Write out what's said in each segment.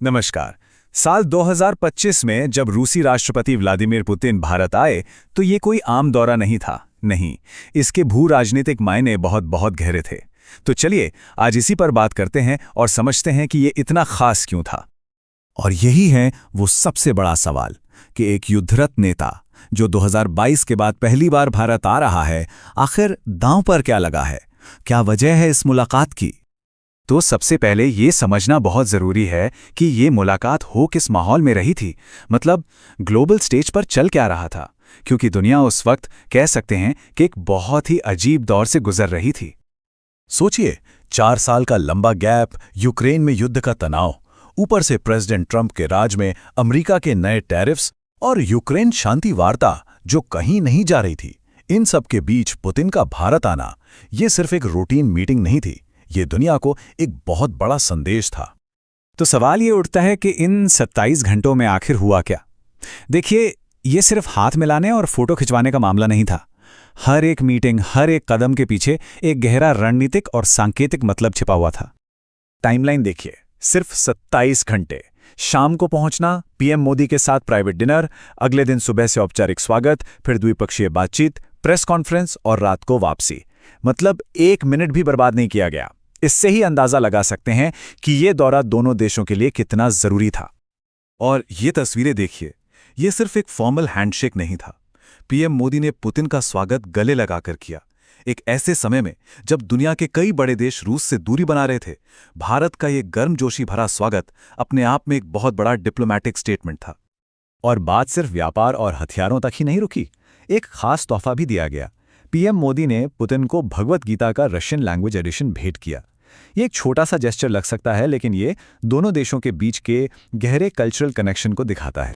नमस्कार। साल 2025 में जब रूसी राष्ट्रपति व्लादिमीर पुतिन भारत आए तो ये कोई आम दौरा नहीं था। नहीं, इसके भू राजनीतिक मायने बहुत बहुत गहरे थे। तो चलिए आज इसी पर बात करते हैं और समझते हैं कि ये इतना खास क्यों था। और यही है वो सबसे बड़ा सवाल कि एक युद्धरत नेता जो 2022 के बाद पहली बार भारत आ रहा है, आखिर दांव पर क्या लगा है? क्या वजह है इस मुलाकात की? तो सबसे पहले ये समझना बहुत ज़रूरी है कि ये मुलाकात हो किस माहौल में रही थी, मतलब ग्लोबल स्टेज पर चल क्या रहा था, क्योंकि दुनिया उस वक्त कह सकते हैं कि एक बहुत ही अजीब दौर से गुजर रही थी। सोचिए, 4 साल का लंबा गैप, यूक्रेन में युद्ध का तनाव, ऊपर से प्रेसिडेंट ट्रंप के राज में अमेरिका के नए टैरिफ्स और यूक्रेन शांति वार्ता जो कहीं नहीं जा रही थी। इन सब के बीच पुतिन का भारत आना, ये सिर्फ एक रूटीन मीटिंग नहीं थी, ये दुनिया को एक बहुत बड़ा संदेश था। तो सवाल ये उठता है कि इन 27 घंटों में आखिर हुआ क्या? देखिए, ये सिर्फ हाथ मिलाने और फोटो खिंचवाने का मामला नहीं था। हर एक मीटिंग, हर एक कदम के पीछे एक गहरा रणनीतिक और सांकेतिक मतलब छिपा हुआ था। टाइमलाइन देखिए, सिर्फ 27 घंटे। शाम को पहुंचना, पीएम मोदी के साथ प्राइवेट डिनर, अगले दिन सुबह से औपचारिक स्वागत, फिर द्विपक्षीय बातचीत, प्रेस कॉन्फ्रेंस और रात को वापसी। मतलब 1 मिनट भी बर्बाद नहीं किया गया। इससे ही अंदाजा लगा सकते हैं कि ये दौरा दोनों देशों के लिए कितना जरूरी था। और ये तस्वीरें देखिए, ये सिर्फ एक फॉर्मल हैंडशेक नहीं था। पीएम मोदी ने पुतिन का स्वागत गले लगाकर किया। एक ऐसे समय में जब दुनिया के कई बड़े देश रूस से दूरी बना रहे थे, भारत का ये गर्मजोशी भरा स्वागत अपने आप में एक बहुत बड़ा डिप्लोमैटिक स्टेटमेंट था। और बात सिर्फ व्यापार और हथियारों तक ही नहीं रुकी, एक खास तोहफा भी दिया गया। पीएम मोदी ने पुतिन को भगवत गीता का रशियन लैंग्वेज एडिशन भेंट किया। ये एक छोटा सा जेस्चर लग सकता है, लेकिन ये दोनों देशों के बीच के गहरे कल्चरल कनेक्शन को दिखाता है।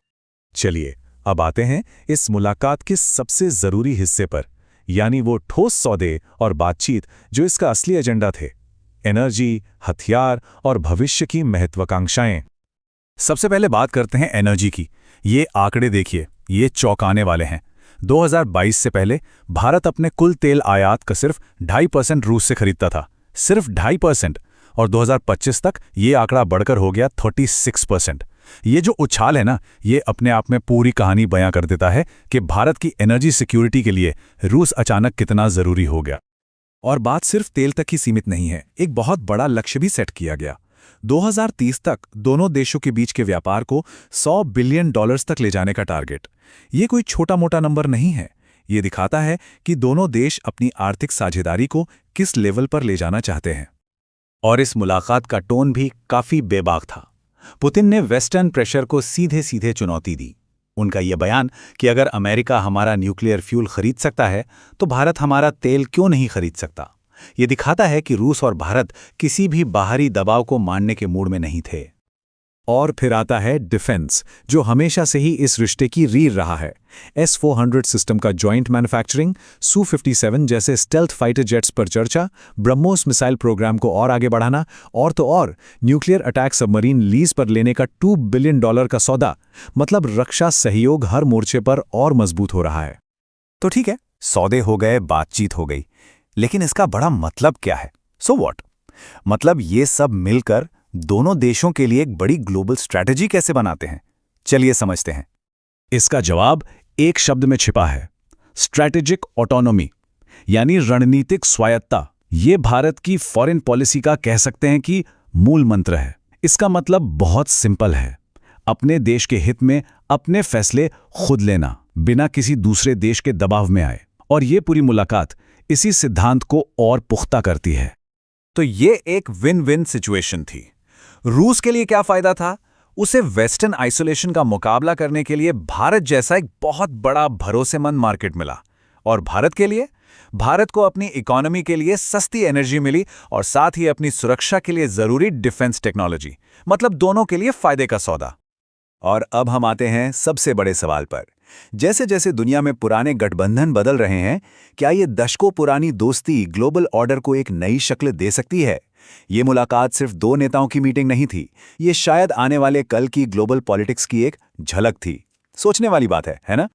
चलिए अब आते हैं इस मुलाकात के सबसे जरूरी हिस्से पर, यानी वो ठोस सौदे और बातचीत जो इसका असली एजेंडा थे। एनर्जी, हथियार और भविष्य की महत्वाकांक्षाएं। सबसे पहले बात करते हैं एनर्जी की। ये आंकड़े देखिए, ये चौंकाने वाले हैं। 2022 से पहले भारत अपने कुल तेल आयात का सिर्फ 2.5% रूस से खरीदता था, सिर्फ 2.5%। और 2025 तक ये आंकड़ा बढ़कर हो गया 36%। ये जो उछाल है ना, ये अपने आप में पूरी कहानी बयां कर देता है कि भारत की एनर्जी सिक्योरिटी के लिए रूस अचानक कितना जरूरी हो गया। और बात सिर्फ तेल तक ही सीमित नहीं है, एक बहुत बड़ा लक्ष्य भी सेट किया गया। 2030 तक दोनों देशों के बीच के व्यापार को $100 बिलियन तक ले जाने का टारगेट। ये कोई छोटा मोटा नंबर नहीं है। ये दिखाता है कि दोनों देश अपनी आर्थिक साझेदारी को किस लेवल पर ले जाना चाहते हैं। और इस मुलाकात का टोन भी काफी बेबाक था। पुतिन ने वेस्टर्न प्रेशर को सीधे सीधे चुनौती दी। उनका यह बयान कि अगर अमेरिका हमारा न्यूक्लियर फ्यूल खरीद सकता है तो भारत हमारा तेल क्यों नहीं खरीद सकता। ये दिखाता है कि रूस और भारत किसी भी बाहरी दबाव को मानने के मूड में नहीं थे। और फिर आता है डिफेंस, जो हमेशा से ही इस रिश्ते की रीढ़ रहा है। S-400 सिस्टम का जॉइंट मैन्युफैक्चरिंग, Su-57 जैसे स्टेल्थ फाइटर जेट्स पर चर्चा, ब्रह्मोस मिसाइल प्रोग्राम को और आगे बढ़ाना, और तो और न्यूक्लियर अटैक सबमरीन लीज पर लेने का $2 बिलियन का सौदा। मतलब रक्षा सहयोग हर मोर्चे पर और मजबूत हो रहा है। तो ठीक है, सौदे हो गए, बातचीत हो गई, लेकिन इसका बड़ा मतलब क्या है? So what? मतलब ये सब मिलकर दोनों देशों के लिए एक बड़ी ग्लोबल स्ट्रैटेजी कैसे बनाते हैं? चलिए समझते हैं। इसका जवाब एक शब्द में छिपा है, स्ट्रैटेजिक ऑटोनॉमी, यानी रणनीतिक स्वायत्ता। ये भारत की फॉरेन पॉलिसी का कह सकते हैं कि मूल मंत्र है। इसका मतलब बहुत सिंपल है, अपने देश के हित में अपने फैसले खुद लेना, बिना किसी दूसरे देश के दबाव में आए। और ये पूरी मुलाकात इसी सिद्धांत को और पुख्ता करती है। तो ये एक विन विन सिचुएशन थी। रूस के लिए क्या फायदा था? उसे वेस्टर्न आइसोलेशन का मुकाबला करने के लिए भारत जैसा एक बहुत बड़ा भरोसेमंद मार्केट मिला। और भारत के लिए? भारत को अपनी इकोनॉमी के लिए सस्ती एनर्जी मिली और साथ ही अपनी सुरक्षा के लिए जरूरी डिफेंस टेक्नोलॉजी। मतलब दोनों के लिए फायदे का सौदा। और अब हम आते हैं सबसे बड़े सवाल पर। जैसे जैसे दुनिया में पुराने गठबंधन बदल रहे हैं, क्या ये दशकों पुरानी दोस्ती ग्लोबल ऑर्डर को एक नई शक्ल दे सकती है? ये मुलाकात सिर्फ 2 नेताओं की मीटिंग नहीं थी, ये शायद आने वाले कल की ग्लोबल पॉलिटिक्स की एक झलक थी। सोचने वाली बात है ना?